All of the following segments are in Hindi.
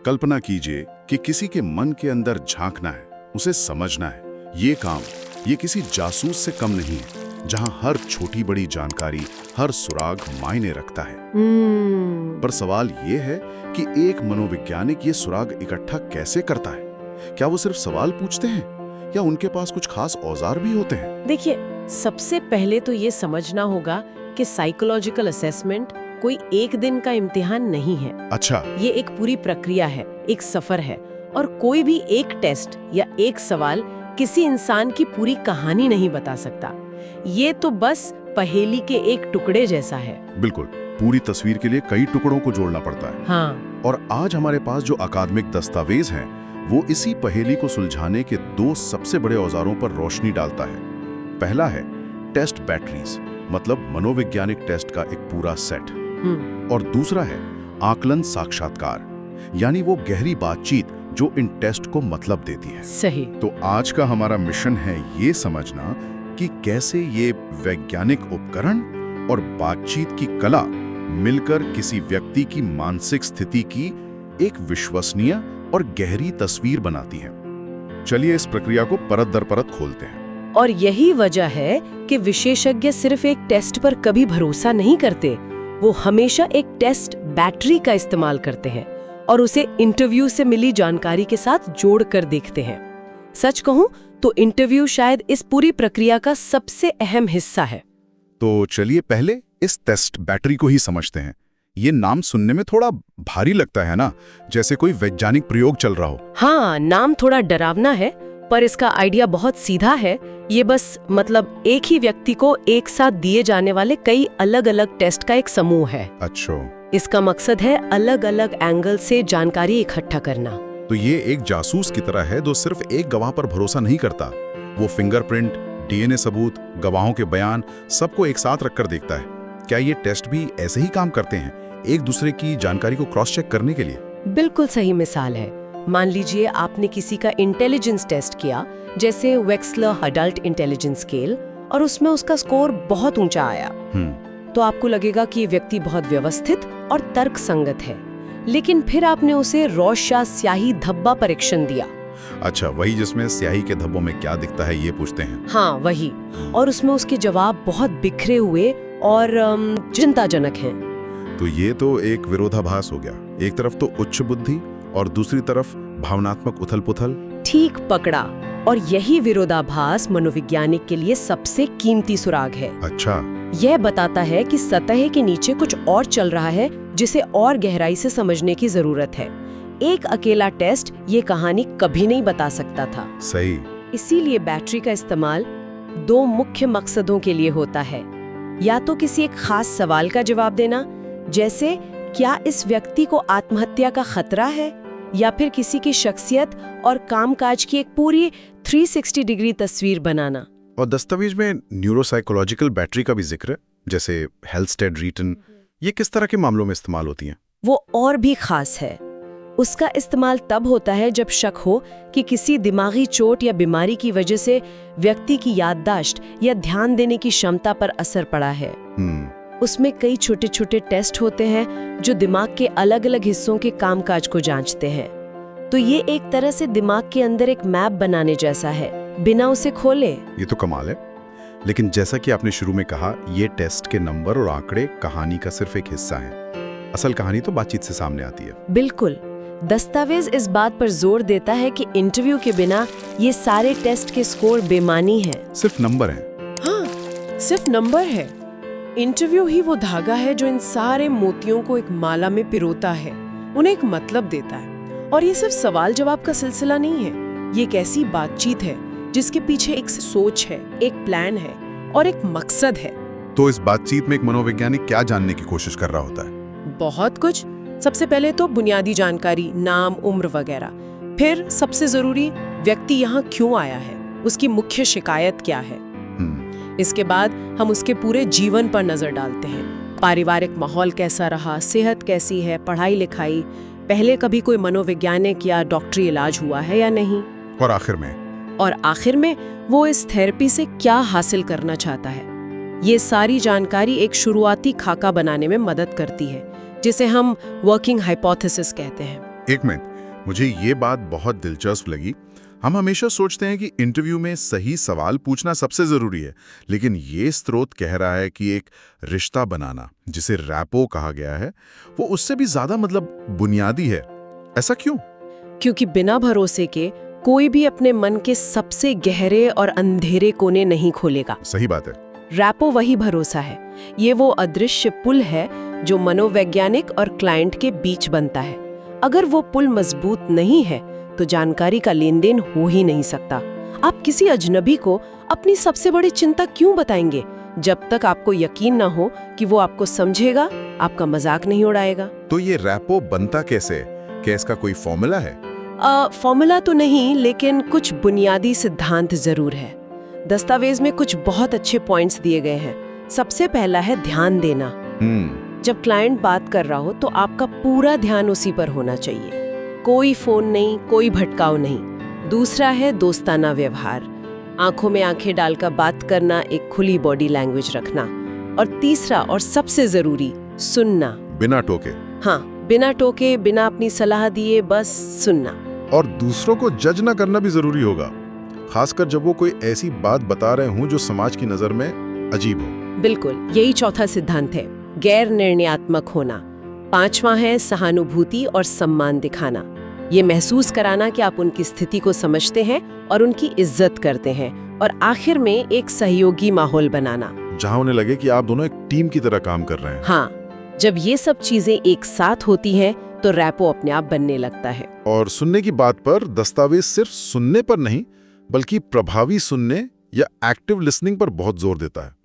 कल्पना कीजिए कि किसी के मन के अंदर झांकना है, उसे समझना है। ये काम ये किसी जासूस से कम नहीं है, जहां हर छोटी बड़ी जानकारी, हर सुराग मायने रखता है। पर सवाल ये है कि एक मनोवैज्ञानिक ये सुराग इकट्ठा कैसे करता है? क्या वो सिर्फ सवाल पूछते हैं या उनके पास कुछ खास औजार भी होते हैं? देखिए, सबसे पहले तो ये समझना होगा कि साइकोलॉजिकल असेसमेंट कोई एक दिन का इम्तिहान नहीं है। अच्छा, ये एक पूरी प्रक्रिया है, एक सफर है, और कोई भी एक टेस्ट या एक सवाल किसी इंसान की पूरी कहानी नहीं बता सकता। ये तो बस पहेली के एक टुकड़े जैसा है। बिल्कुल, पूरी तस्वीर के लिए कई टुकड़ों को जोड़ना पड़ता है। हाँ, और आज हमारे पास जो अकादमिक दस्तावेज हैं, वो इसी पहेली को सुलझाने के दो सबसे बड़े औजारों पर रोशनी डालता है। पहला है टेस्ट बैटरीज, मतलब मनोवैज्ञानिक टेस्ट का एक पूरा सेट। और दूसरा है आकलन साक्षात्कार, यानी वो गहरी बातचीत जो इन टेस्ट को मतलब देती है। सही। तो आज का हमारा मिशन है ये समझना कि कैसे ये वैज्ञानिक उपकरण और बातचीत की कला मिलकर किसी व्यक्ति की मानसिक स्थिति की एक विश्वसनीय और गहरी तस्वीर बनाती हैं। चलिए इस प्रक्रिया को परत दर परत खोलते हैं। और यही वजह है कि विशेषज्ञ सिर्फ एक टेस्ट पर कभी भरोसा नहीं करते। वो हमेशा एक टेस्ट बैटरी का इस्तेमाल करते हैं और उसे इंटरव्यू से मिली जानकारी के साथ जोड़कर देखते हैं। सच कहूं तो इंटरव्यू शायद इस पूरी प्रक्रिया का सबसे अहम हिस्सा है। तो चलिए पहले इस टेस्ट बैटरी को ही समझते हैं। ये नाम सुनने में थोड़ा भारी लगता है ना, जैसे कोई वैज्ञानिक प्रयोग चल रहा हो। हाँ, नाम थोड़ा डरावना है, पर इसका आइडिया बहुत सीधा है। ये बस मतलब एक ही व्यक्ति को एक साथ दिए जाने वाले कई अलग अलग टेस्ट का एक समूह है। अच्छा, इसका मकसद है अलग अलग एंगल से जानकारी इकट्ठा करना। तो ये एक जासूस की तरह है जो सिर्फ एक गवाह पर भरोसा नहीं करता। वो फिंगरप्रिंट, डीएनए सबूत, गवाहों के बयान सबको एक साथ रखकर देखता है। क्या ये टेस्ट भी ऐसे ही काम करते हैं, एक दूसरे की जानकारी को क्रॉस चेक करने के लिए? बिल्कुल सही मिसाल है। मान लीजिए आपने किसी का इंटेलिजेंस टेस्ट किया, जैसे वेक्सलर अडल्ट इंटेलिजेंस स्केल, और उसमें उसका स्कोर बहुत ऊंचा आया। तो आपको लगेगा कि ये व्यक्ति बहुत व्यवस्थित और तर्कसंगत है। लेकिन फिर आपने उसे रोशा स्याही धब्बा परीक्षण दिया। अच्छा, वही जिसमें स्याही के धब्बों में क्या दिखता है ये पूछते हैं। हाँ, वही। और उसमें उसके जवाब बहुत बिखरे हुए और चिंताजनक हैं। तो ये तो एक विरोधाभास हो गया। एक तरफ तो उच्च बुद्धि और दूसरी तरफ भावनात्मक उथल-पुथल। ठीक पकड़ा। और यही विरोधाभास मनोविज्ञानिक के लिए सबसे कीमती सुराग है। अच्छा, यह बताता है कि सतह के नीचे कुछ और चल रहा है जिसे और गहराई से समझने की जरूरत है। एक अकेला टेस्ट ये कहानी कभी नहीं बता सकता था। सही। इसीलिए बैटरी का इस्तेमाल दो मुख्य मकसदों के लिए होता है। या तो किसी एक खास सवाल का जवाब देना, जैसे क्या इस व्यक्ति को आत्महत्या का खतरा है, या फिर किसी की शख्सियत और कामकाज की एक पूरी 360 डिग्री तस्वीर बनाना। और दस्तावेज में न्यूरोसाइकोलॉजिकल बैटरी का भी जिक्र है, जैसे हेल्स्टेड रीटन। ये किस तरह के मामलों में इस्तेमाल होती हैं? वो और भी खास है। उसका इस्तेमाल तब होता है जब शक हो कि किसी दिमागी चोट या बीमारी की वजह से व्यक्ति की याददाश्त या ध्यान देने की क्षमता पर असर पड़ा है। उसमें कई छोटे छोटे टेस्ट होते हैं जो दिमाग के अलग अलग हिस्सों के कामकाज को जांचते हैं। तो ये एक तरह से दिमाग के अंदर एक मैप बनाने जैसा है, बिना उसे खोले। ये तो कमाल है। लेकिन जैसा कि आपने शुरू में कहा, ये टेस्ट के नंबर और आंकड़े कहानी का सिर्फ एक हिस्सा है। असल कहानी तो बातचीत से सामने आती है। बिल्कुल। दस्तावेज इस बात पर जोर देता है कि इंटरव्यू के बिना ये सारे टेस्ट के स्कोर बेमानी हैं। सिर्फ नंबर हैं। हाँ, सिर्फ नंबर है। इंटरव्यू ही वो धागा है जो इन सारे मोतियों को एक माला में पिरोता है, उन्हें एक मतलब देता है। और ये सिर्फ सवाल जवाब का सिलसिला नहीं है, ये एक ऐसी बातचीत है जिसके पीछे एक सोच है, एक प्लान है और एक मकसद है। तो इस बातचीत में एक मनोवैज्ञानिक क्या जानने की कोशिश कर रहा होता है? बहुत कुछ। सबसे पहले तो बुनियादी जानकारी, नाम, उम्र वगैरह। फिर सबसे जरूरी, व्यक्ति यहाँ क्यों आया है, उसकी मुख्य शिकायत क्या है। इसके बाद हम उसके पूरे जीवन पर नजर डालते हैं। पारिवारिक माहौल कैसा रहा, सेहत कैसी है, पढ़ाई लिखाई, पहले कभी कोई मनोवैज्ञानिक या डॉक्टरी इलाज हुआ है या नहीं। और आखिर में वो इस थेरेपी से क्या हासिल करना चाहता है। ये सारी जानकारी एक शुरुआती खाका बनाने में मदद करती है, जिसे हम वर्किंग हाइपोथेसिस कहते हैं। एक मिनट, मुझे ये बात बहुत दिलचस्प लगी। हम हमेशा सोचते हैं कि इंटरव्यू में सही सवाल पूछना सबसे जरूरी है, लेकिन ये स्रोत कह रहा है कि एक रिश्ता बनाना, जिसे रैपो कहा गया है, वो उससे भी ज्यादा बुनियादी है। ऐसा क्यों? क्योंकि बिना भरोसे के कोई भी अपने मन के सबसे गहरे और अंधेरे कोने नहीं खोलेगा। सही बात है। रैपो वही भरोसा है। ये वो अदृश्य पुल है जो मनोवैज्ञानिक और क्लाइंट के बीच बनता है। अगर वो पुल मजबूत नहीं है तो जानकारी का लेन देन हो ही नहीं सकता। आप किसी अजनबी को अपनी सबसे बड़ी चिंता क्यों बताएंगे जब तक आपको यकीन न हो कि वो आपको समझेगा, आपका मजाक नहीं उड़ाएगा। तो ये रैपो बनता कैसे? क्या इसका कोई फॉर्मूला है? फॉर्मूला तो नहीं, लेकिन कुछ बुनियादी सिद्धांत जरूर है। दस्तावेज में कुछ बहुत अच्छे पॉइंट्स दिए गए हैं। सबसे पहला है ध्यान देना। जब क्लाइंट बात कर रहा हो तो आपका पूरा ध्यान उसी पर होना चाहिए। कोई फोन नहीं, कोई भटकाव नहीं। दूसरा है दोस्ताना व्यवहार, आंखों में आंखें डालकर बात करना, एक खुली बॉडी लैंग्वेज रखना। और तीसरा और सबसे जरूरी, सुनना। बिना टोके? हाँ, बिना टोके, बिना अपनी सलाह दिए, बस सुनना। और दूसरों को जज ना करना भी जरूरी होगा, खासकर जब वो कोई ऐसी बात बता रहे हों जो समाज की नजर में अजीब हो। बिल्कुल, यही चौथा सिद्धांत है, गैर निर्णयात्मक होना। पांचवा है सहानुभूति और सम्मान दिखाना। ये महसूस कराना कि आप उनकी स्थिति को समझते हैं और उनकी इज्जत करते हैं। और आखिर में एक सहयोगी माहौल बनाना, जहां उन्हें लगे कि आप दोनों एक टीम की तरह काम कर रहे हैं। हाँ, जब ये सब चीजें एक साथ होती हैं तो रैपो अपने आप बनने लगता है। और सुनने की बात पर, दस्तावेज सिर्फ सुनने पर नहीं बल्कि प्रभावी सुनने या एक्टिव लिसनिंग पर बहुत जोर देता है।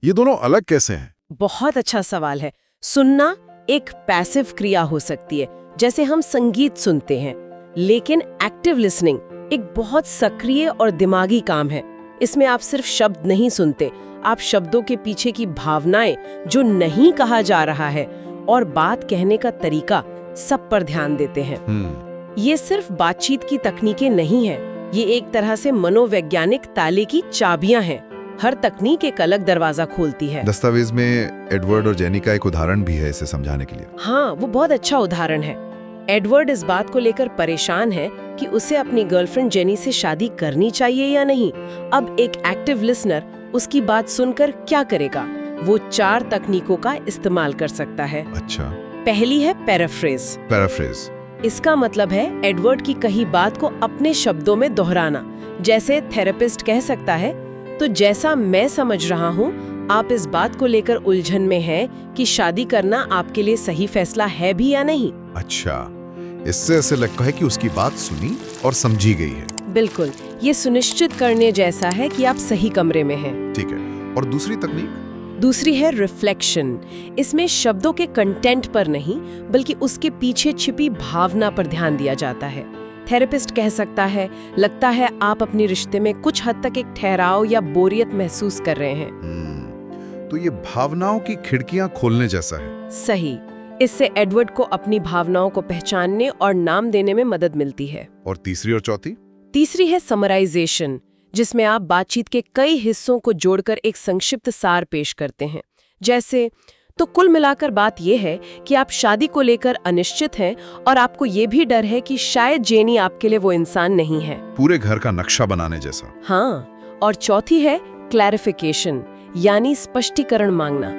ये दोनों अलग कैसे हैं? बहुत अच्छा सवाल है। सुनना एक पैसिव क्रिया हो सकती है, जैसे हम संगीत सुनते हैं, लेकिन एक्टिव लिसनिंग एक बहुत सक्रिय और दिमागी काम है। इसमें आप सिर्फ शब्द नहीं सुनते, आप शब्दों के पीछे की भावनाएं, जो नहीं कहा जा रहा है, और बात कहने का तरीका, सब पर ध्यान देते हैं। ये सिर्फ बातचीत की तकनीकें नहीं है, ये एक तरह से मनोवैज्ञानिक ताले की चाबियां हैं। हर तकनीक एक अलग दरवाजा खोलती है। दस्तावेज में एडवर्ड और जेनी का एक उदाहरण भी है इसे समझाने के लिए। हाँ, वो बहुत अच्छा उदाहरण है। एडवर्ड इस बात को लेकर परेशान है कि उसे अपनी गर्लफ्रेंड जेनी से शादी करनी चाहिए या नहीं। अब एक एक्टिव लिसनर उसकी बात सुनकर क्या करेगा? वो 4 तकनीकों का इस्तेमाल कर सकता है। अच्छा। पहली है पैराफ्रेज। पैराफ्रेज इसका मतलब है एडवर्ड की कही बात को अपने शब्दों में दोहराना। जैसे थेरेपिस्ट कह सकता है, तो जैसा मैं समझ रहा हूँ, आप इस बात को लेकर उलझन में हैं कि शादी करना आपके लिए सही फैसला है भी या नहीं। अच्छा, इससे ऐसे लगता है कि उसकी बात सुनी और समझी गई है। बिल्कुल, ये सुनिश्चित करने जैसा है कि आप सही कमरे में हैं। ठीक है। और दूसरी तकनीक? दूसरी है रिफ्लेक्शन। इसमें शब्दों के कंटेंट पर नहीं, बल्कि उसके पीछे छिपी भावना पर ध्यान दिया जाता है। थेरेपिस्ट कह सकता है, लगता है आप अपने रिश्ते में कुछ हद तक एक ठहराव या बोरियत महसूस कर रहे हैं। तो ये भावनाओं की खिड़कियां खोलने जैसा है। सही। इससे एडवर्ड को अपनी भावनाओं को पहचानने और नाम देने में मदद मिलती है। और तीसरी और चौथी? तीसरी है समराइजेशन, जिसमें आप बातचीत के कई हिस्सों को जोड़कर एक संक्षिप्त सार पेश करते हैं। जैसे, तो कुल मिलाकर बात यह है कि आप शादी को लेकर अनिश्चित हैं और आपको ये भी डर है कि शायद जेनी आपके लिए वो इंसान नहीं है। पूरे घर का नक्शा बनाने जैसा। हाँ। और चौथी है क्लैरिफिकेशन, यानी स्पष्टीकरण मांगना।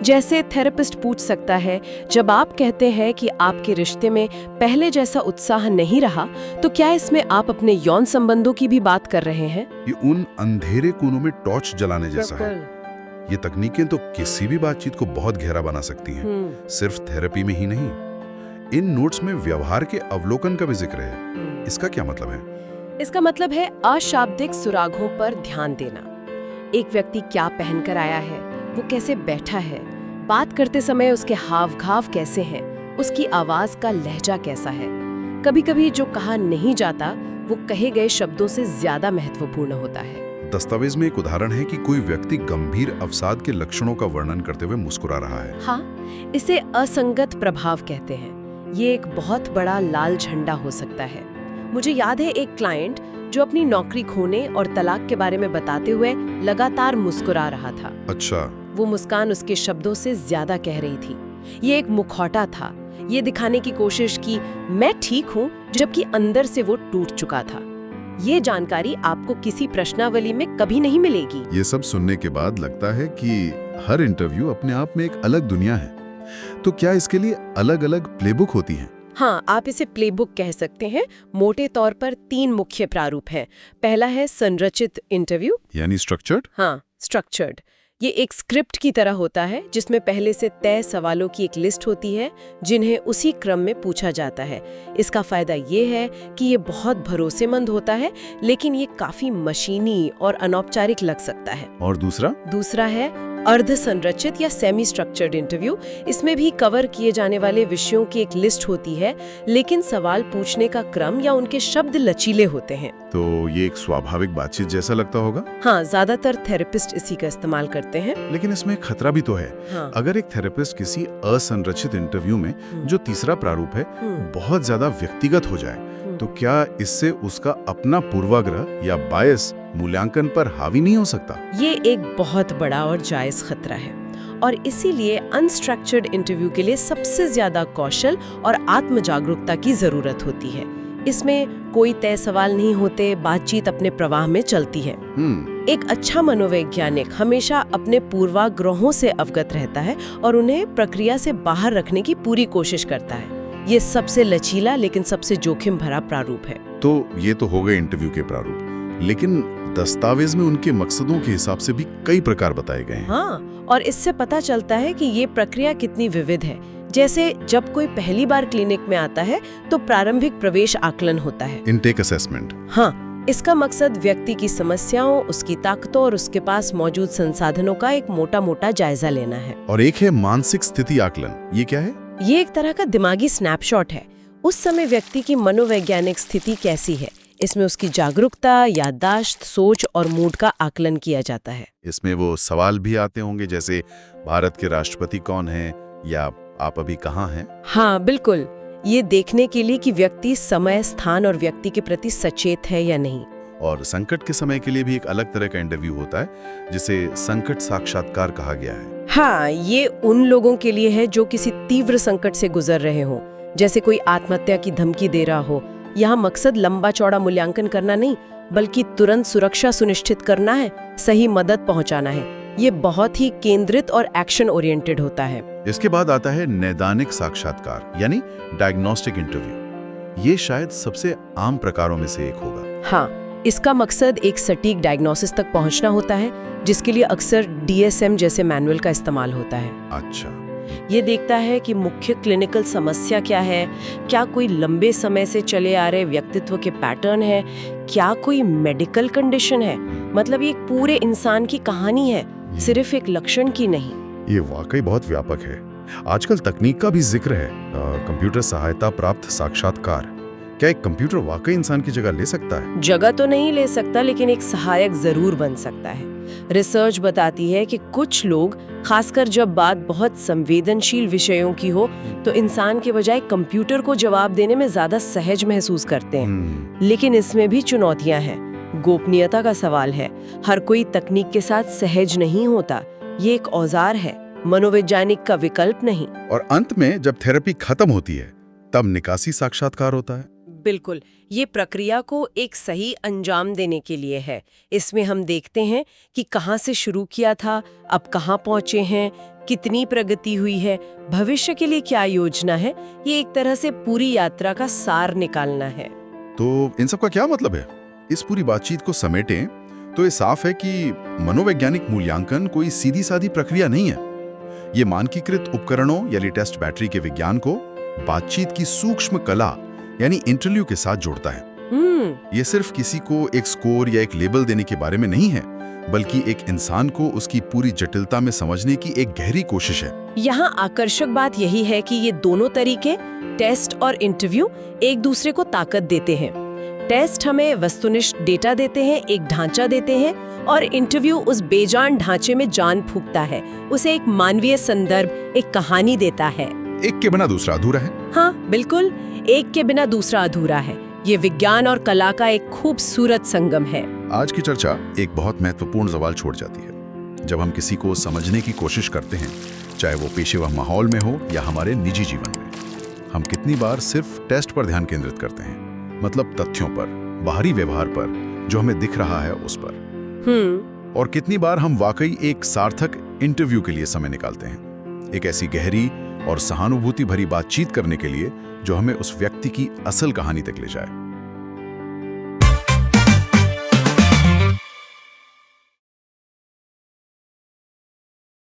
जैसे थेरेपिस्ट पूछ सकता है, जब आप कहते हैं कि आपके रिश्ते में पहले जैसा उत्साह नहीं रहा, तो क्या इसमें आप अपने यौन संबंधों की भी बात कर रहे हैं? ये उन अंधेरे कोनों में टॉर्च जलाने जैसा है। ये तकनीकें तो किसी भी बातचीत को बहुत गहरा बना सकती हैं, सिर्फ थेरेपी में ही नहीं। इन नोट्स में व्यवहार के अवलोकन का भी जिक्र है। इसका क्या मतलब है? इसका मतलब है अशाब्दिक सुरागों पर ध्यान देना। एक व्यक्ति क्या पहनकर आया है, वो कैसे बैठा है, बात करते समय उसके हाव भाव कैसे हैं, उसकी आवाज का लहजा कैसा है। कभी-कभी जो कहा नहीं जाता, वो कहे गए शब्दों से ज्यादा महत्वपूर्ण होता है। दस्तावेज में एक उदाहरण है कि कोई व्यक्ति गंभीर अवसाद के लक्षणों का वर्णन करते हुए मुस्कुरा रहा है। हाँ, इसे असंगत प्रभाव कहते हैं। ये एक बहुत बड़ा लाल झंडा हो सकता है। मुझे याद है एक क्लाइंट जो अपनी नौकरी खोने और तलाक के बारे में बताते हुए लगातार मुस्कुरा रहा था। अच्छा। वो मुस्कान उसके शब्दों से ज्यादा कह रही थी। ये एक मुखौटा था। ये दिखाने की कोशिश की, मैं ठीक हूँ, जबकि अंदर से वो टूट चुका था। ये जानकारी आपको किसी प्रश्नावली में कभी नहीं मिलेगी। ये सब सुनने के बाद लगता है कि हर इंटरव्यू अपने आप में एक अलग दुनिया है। तो क्या इसके लिए अलग-अलग प्लेबुक होती हैं? हाँ, आप इसे प्लेबुक कह सकते हैं। मोटे तौर पर 3 मुख्य प्रारूप हैं। पहला है संरचित इंटरव्यू, यानी स्ट्रक्चर्ड। हाँ, स्ट्रक्चर्ड। ये एक स्क्रिप्ट की तरह होता है जिसमें पहले से तय सवालों की एक लिस्ट होती है जिन्हें उसी क्रम में पूछा जाता है। इसका फायदा ये है कि ये बहुत भरोसेमंद होता है, लेकिन ये काफी मशीनी और अनौपचारिक लग सकता है। और दूसरा है अर्ध संरचित या सेमी स्ट्रक्चर्ड इंटरव्यू। इसमें भी कवर किए जाने वाले विषयों की एक लिस्ट होती है, लेकिन सवाल पूछने का क्रम या उनके शब्द लचीले होते हैं। तो ये एक स्वाभाविक बातचीत जैसा लगता होगा। हाँ, ज्यादातर थेरेपिस्ट इसी का इस्तेमाल करते हैं। लेकिन इसमें एक खतरा भी तो है। हाँ। अगर एक थेरेपिस्ट किसी असंरचित इंटरव्यू में जो तीसरा प्रारूप है बहुत ज्यादा व्यक्तिगत हो जाए, तो क्या इससे उसका अपना पूर्वाग्रह या बायस मूल्यांकन पर हावी नहीं हो सकता? ये एक बहुत बड़ा और जायज खतरा है, और इसीलिए अनस्ट्रक्चर्ड इंटरव्यू के लिए सबसे ज्यादा कौशल और आत्म जागरूकता की जरूरत होती है। इसमें कोई तय सवाल नहीं होते, बातचीत अपने प्रवाह में चलती है। एक अच्छा मनोवैज्ञानिक हमेशा अपने पूर्वाग्रहों से अवगत रहता है और उन्हें प्रक्रिया से बाहर रखने की पूरी कोशिश करता है। ये सबसे लचीला लेकिन सबसे जोखिम भरा प्रारूप है। तो ये तो हो गए इंटरव्यू के प्रारूप, लेकिन दस्तावेज में उनके मकसदों के हिसाब से भी कई प्रकार बताए गए हैं। हाँ, और इससे पता चलता है कि ये प्रक्रिया कितनी विविध है। जैसे जब कोई पहली बार क्लिनिक में आता है तो प्रारंभिक प्रवेश आकलन होता है, इनटेक असेसमेंट। हाँ, इसका मकसद व्यक्ति की समस्याओं, उसकी ताकतों और उसके पास मौजूद संसाधनों का एक मोटा जायजा लेना है। और एक है मानसिक स्थिति आकलन। ये क्या है? ये एक तरह का दिमागी स्नैपशॉट है। उस समय व्यक्ति की मनोवैज्ञानिक स्थिति कैसी है, इसमें उसकी जागरूकता, याददाश्त, सोच और मूड का आकलन किया जाता है। इसमें वो सवाल भी आते होंगे जैसे भारत के राष्ट्रपति कौन हैं या आप अभी कहाँ हैं? हाँ, बिल्कुल। ये देखने के लिए कि व्यक्ति समय, स्थान और व्यक्ति के प्रति सचेत है या नहीं। और संकट के समय के लिए भी एक अलग तरह का इंटरव्यू होता है जिसे संकट साक्षात्कार कहा गया है। हाँ, ये उन लोगों के लिए है जो किसी तीव्र संकट से गुजर रहे हों, जैसे कोई आत्महत्या की धमकी दे रहा हो। यहाँ मकसद लंबा चौड़ा मूल्यांकन करना नहीं, बल्कि तुरंत सुरक्षा सुनिश्चित करना है, सही मदद पहुंचाना है। ये बहुत ही केंद्रित और एक्शन ओरिएंटेड होता है। इसके बाद आता है नैदानिक साक्षात्कार यानी डायग्नोस्टिक इंटरव्यू। ये शायद सबसे आम प्रकारों में से एक होगा। हाँ, इसका मकसद एक सटीक डायग्नोसिस तक पहुंचना होता है, जिसके लिए अक्सर DSM जैसे मैनुअल का इस्तेमाल होता है। अच्छा। ये देखता है कि मुख्य क्लिनिकल समस्या क्या है, क्या कोई लंबे समय से चले आ रहे व्यक्तित्व के पैटर्न है, क्या कोई मेडिकल कंडीशन है। मतलब ये एक पूरे इंसान की कहानी है, सिर्फ एक लक्षण की नहीं। ये वाकई बहुत व्यापक है। आजकल तकनीक का भी जिक्र है, कंप्यूटर सहायता प्राप्त साक्षात्कार। क्या एक कंप्यूटर वाकई इंसान की जगह ले सकता है? जगह तो नहीं ले सकता, लेकिन एक सहायक जरूर बन सकता है। रिसर्च बताती है कि कुछ लोग, खासकर जब बात बहुत संवेदनशील विषयों की हो, तो इंसान के बजाय कंप्यूटर को जवाब देने में ज्यादा सहज महसूस करते हैं। लेकिन इसमें भी चुनौतियां हैं। गोपनीयता का सवाल है। हर कोई तकनीक के साथ सहज नहीं होता। ये एक औजार है, मनोवैज्ञानिक का विकल्प नहीं। और अंत में जब थेरेपी खत्म होती है तब निकासी साक्षात्कार होता है। बिल्कुल, ये प्रक्रिया को एक सही अंजाम देने के लिए है। इसमें हम देखते हैं कि कहाँ से शुरू किया था, अब कहाँ पहुँचे हैं, कितनी प्रगति हुई है, भविष्य के लिए क्या योजना है। ये एक तरह से पूरी यात्रा का सार निकालना है। तो इन सब का क्या मतलब है? इस पूरी बातचीत को समेटें तो ये साफ है कि मनोवैज्ञानिक मूल्यांकन कोई सीधी सादी प्रक्रिया नहीं है। ये मानकीकृत उपकरणों यानी टेस्ट बैटरी के विज्ञान को बातचीत की सूक्ष्म कला यानी इंटरव्यू के साथ जोड़ता है। ये सिर्फ किसी को एक स्कोर या एक लेबल देने के बारे में नहीं है, बल्कि एक इंसान को उसकी पूरी जटिलता में समझने की एक गहरी कोशिश है। यहाँ आकर्षक बात यही है कि ये दोनों तरीके, टेस्ट और इंटरव्यू, एक दूसरे को ताकत देते हैं। टेस्ट हमें वस्तुनिष्ठ डेटा देते हैं, एक ढांचा देते हैं, और इंटरव्यू उस बेजान ढांचे में जान फूंकता है, उसे एक मानवीय संदर्भ, एक कहानी देता है। एक के बिना दूसरा अधूरा है। हाँ, बिल्कुल, एक के बिना दूसरा अधूरा है। ये विज्ञान और कला का एक खूबसूरत संगम है। आज की चर्चा एक बहुत महत्वपूर्ण सवाल छोड़ जाती है। जब हम किसी को समझने की कोशिश करते हैं, चाहे वो पेशेवर माहौल में हो या हमारे निजी जीवन में, हम कितनी बार सिर्फ टेस्ट पर ध्यान केंद्रित करते हैं। मतलब तथ्यों पर, बाहरी व्यवहार पर, जो हमें दिख रहा है उस पर। और कितनी बार हम वाकई एक सार्थक इंटरव्यू के लिए समय निकालते हैं, एक ऐसी गहरी और सहानुभूति भरी बातचीत करने के लिए जो हमें उस व्यक्ति की असल कहानी तक ले जाए।